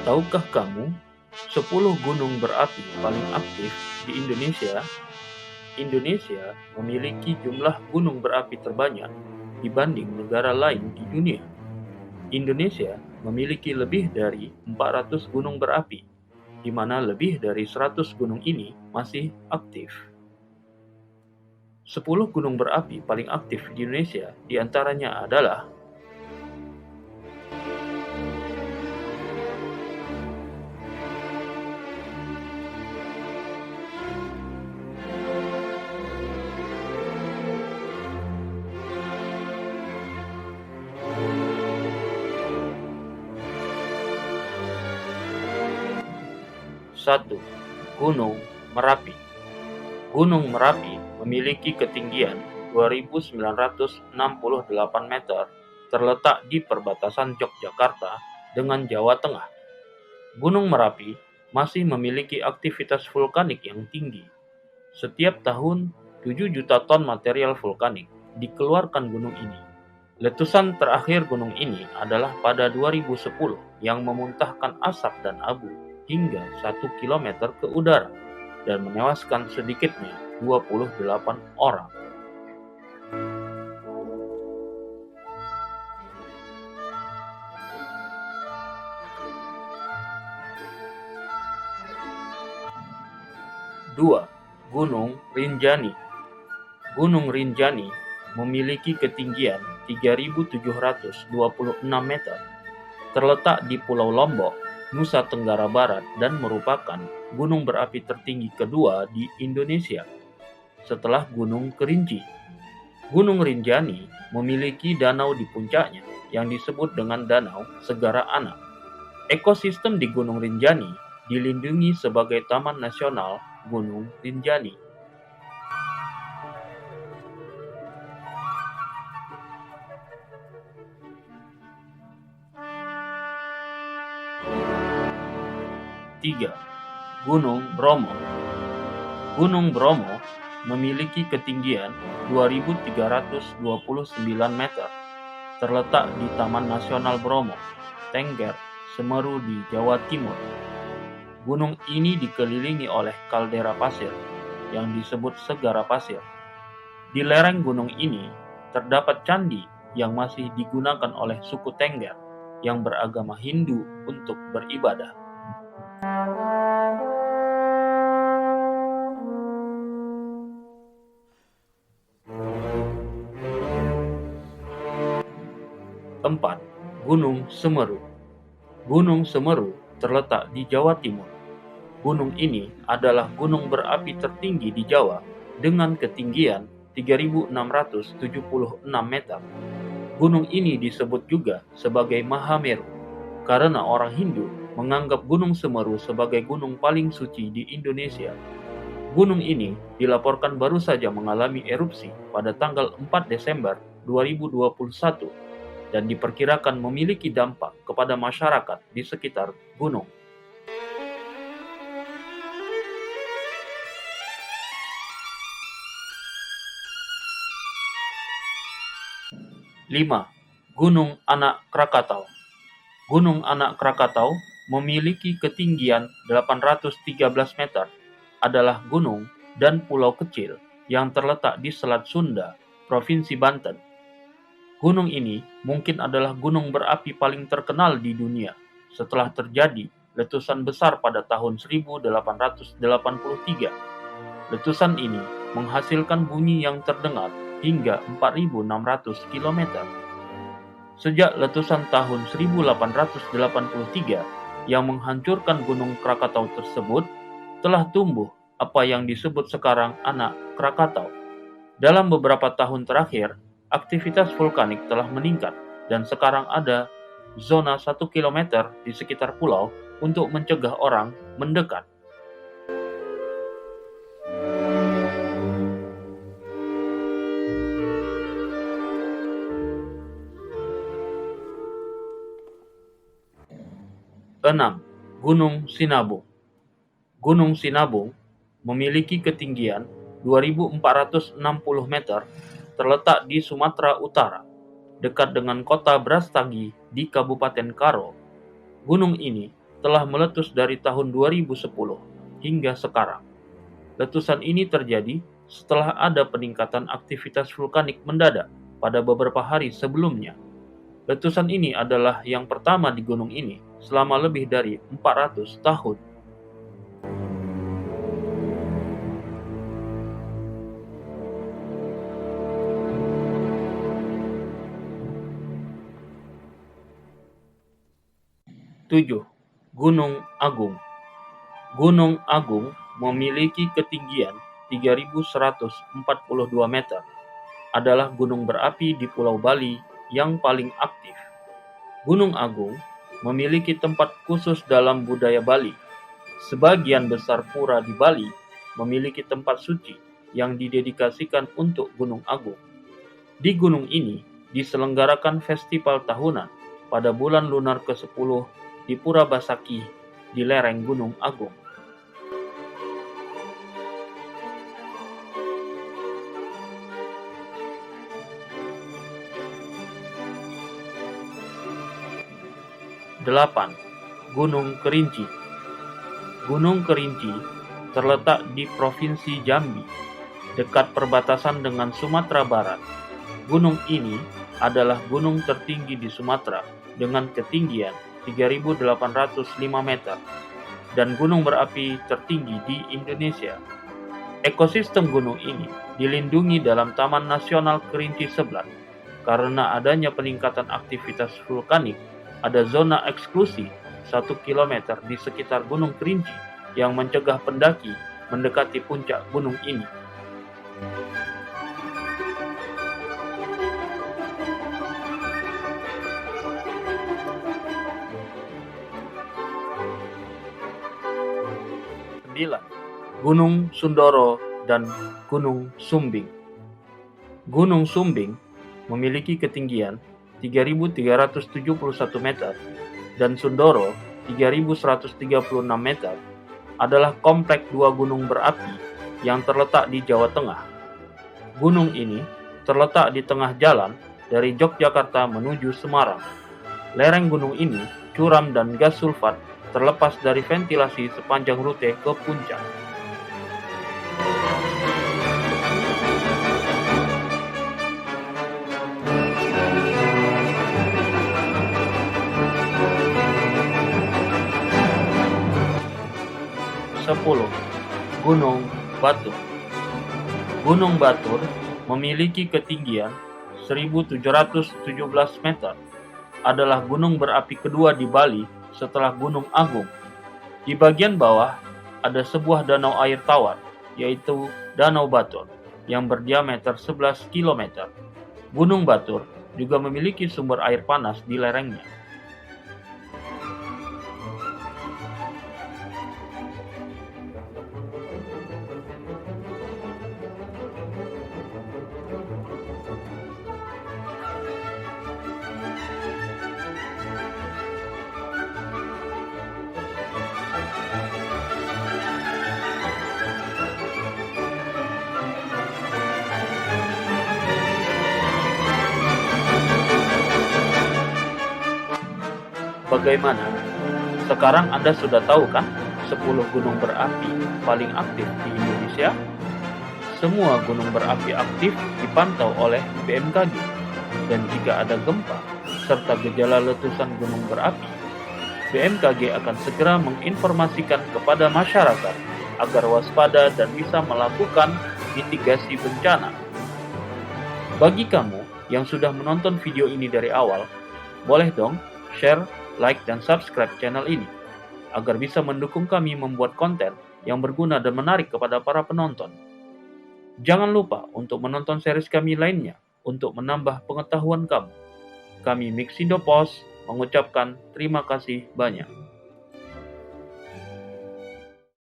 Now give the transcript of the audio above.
Tahukah kamu 10 gunung berapi paling aktif di Indonesia? Indonesia memiliki jumlah gunung berapi terbanyak dibanding negara lain di dunia. Indonesia memiliki lebih dari 400 gunung berapi, di mana lebih dari 100 gunung ini masih aktif. 10 gunung berapi paling aktif di Indonesia diantaranya adalah 1. Gunung Merapi. Gunung Merapi memiliki ketinggian 2.968 meter, terletak di perbatasan Yogyakarta dengan Jawa Tengah. Gunung Merapi masih memiliki aktivitas vulkanik yang tinggi. Setiap tahun, 7 juta ton material vulkanik dikeluarkan gunung ini. Letusan terakhir gunung ini adalah pada 2010 yang memuntahkan asap dan abu hingga 1 km ke udara dan menewaskan sedikitnya 28 orang. Dua, Gunung Rinjani. Gunung Rinjani memiliki ketinggian 3.726 meter, terletak di Pulau Lombok, Nusa Tenggara Barat dan merupakan gunung berapi tertinggi kedua di Indonesia setelah Gunung Kerinci. Gunung Rinjani memiliki danau di puncaknya yang disebut dengan Danau Segara Anak. Ekosistem di Gunung Rinjani dilindungi sebagai Taman Nasional Gunung Rinjani. Tiga, Gunung Bromo. Gunung Bromo memiliki ketinggian 2.329 meter, terletak di Taman Nasional Bromo, Tengger, Semeru di Jawa Timur. Gunung ini dikelilingi oleh kaldera pasir yang disebut Segara Pasir. Di lereng gunung ini terdapat candi yang masih digunakan oleh suku Tengger yang beragama Hindu untuk beribadah. Empat, Gunung Semeru. Gunung Semeru terletak di Jawa Timur. Gunung ini adalah gunung berapi tertinggi di Jawa dengan ketinggian 3.676 meter. Gunung ini disebut juga sebagai Mahameru karena orang Hindu menganggap Gunung Semeru sebagai gunung paling suci di Indonesia. Gunung ini dilaporkan baru saja mengalami erupsi pada tanggal 4 Desember 2021 dan diperkirakan memiliki dampak kepada masyarakat di sekitar gunung. 5. Gunung Anak Krakatau. Gunung Anak Krakatau memiliki ketinggian 813 meter, adalah gunung dan pulau kecil yang terletak di Selat Sunda, Provinsi Banten. Gunung ini mungkin adalah gunung berapi paling terkenal di dunia setelah terjadi letusan besar pada tahun 1883. Letusan ini menghasilkan bunyi yang terdengar hingga 4.600 km. Sejak letusan tahun 1883 yang menghancurkan Gunung Krakatau tersebut, telah tumbuh apa yang disebut sekarang Anak Krakatau. Dalam beberapa tahun terakhir, aktivitas vulkanik telah meningkat dan sekarang ada zona 1 km di sekitar pulau untuk mencegah orang mendekat. Enam, Gunung Sinabung. Gunung Sinabung memiliki ketinggian 2.460 meter, terletak di Sumatera Utara, dekat dengan kota Brastagi di Kabupaten Karo. Gunung ini telah meletus dari tahun 2010 hingga sekarang. Letusan ini terjadi setelah ada peningkatan aktivitas vulkanik mendadak pada beberapa hari sebelumnya. Letusan ini adalah yang pertama di gunung ini selama lebih dari 400 tahun. Tujuh, Gunung Agung. Gunung Agung memiliki ketinggian 3.142 meter. Adalah gunung berapi di Pulau Bali yang paling aktif. Gunung Agung memiliki tempat khusus dalam budaya Bali. Sebagian besar pura di Bali memiliki tempat suci yang didedikasikan untuk Gunung Agung. Di gunung ini diselenggarakan festival tahunan pada bulan lunar ke-10 di Pura Basaki di lereng Gunung Agung. Delapan, Gunung Kerinci. Gunung Kerinci terletak di Provinsi Jambi, dekat perbatasan dengan Sumatera Barat. Gunung ini adalah gunung tertinggi di Sumatera dengan ketinggian 3.805 meter dan gunung berapi tertinggi di Indonesia. Ekosistem gunung ini dilindungi dalam Taman Nasional Kerinci Seblat. Karena adanya peningkatan aktivitas vulkanik, ada zona eksklusi 1 km di sekitar Gunung Kerinci yang mencegah pendaki mendekati puncak gunung ini. Gunung Sundoro dan Gunung Sumbing. Gunung Sumbing memiliki ketinggian 3.371 meter dan Sundoro 3.136 meter, adalah kompleks dua gunung berapi yang terletak di Jawa Tengah. Gunung ini terletak di tengah jalan dari Yogyakarta menuju Semarang. Lereng gunung ini curam dan gas sulfat terlepas dari ventilasi sepanjang rute ke puncak. Gunung Batur. Gunung Batur memiliki ketinggian 1.717 meter. Adalah gunung berapi kedua di Bali setelah Gunung Agung. Di bagian bawah ada sebuah danau air tawar, yaitu Danau Batur, yang berdiameter 11 km. Gunung Batur juga memiliki sumber air panas di lerengnya. Bagaimana? Sekarang Anda sudah tahu kan 10 gunung berapi paling aktif di Indonesia? Semua gunung berapi aktif dipantau oleh BMKG, dan jika ada gempa serta gejala letusan gunung berapi, BMKG akan segera menginformasikan kepada masyarakat agar waspada dan bisa melakukan mitigasi bencana. Bagi kamu yang sudah menonton video ini dari awal, boleh dong share, like, dan subscribe channel ini agar bisa mendukung kami membuat konten yang berguna dan menarik kepada para penonton. Jangan lupa untuk menonton series kami lainnya untuk menambah pengetahuan kamu. Kami Mixindo Post mengucapkan terima kasih banyak.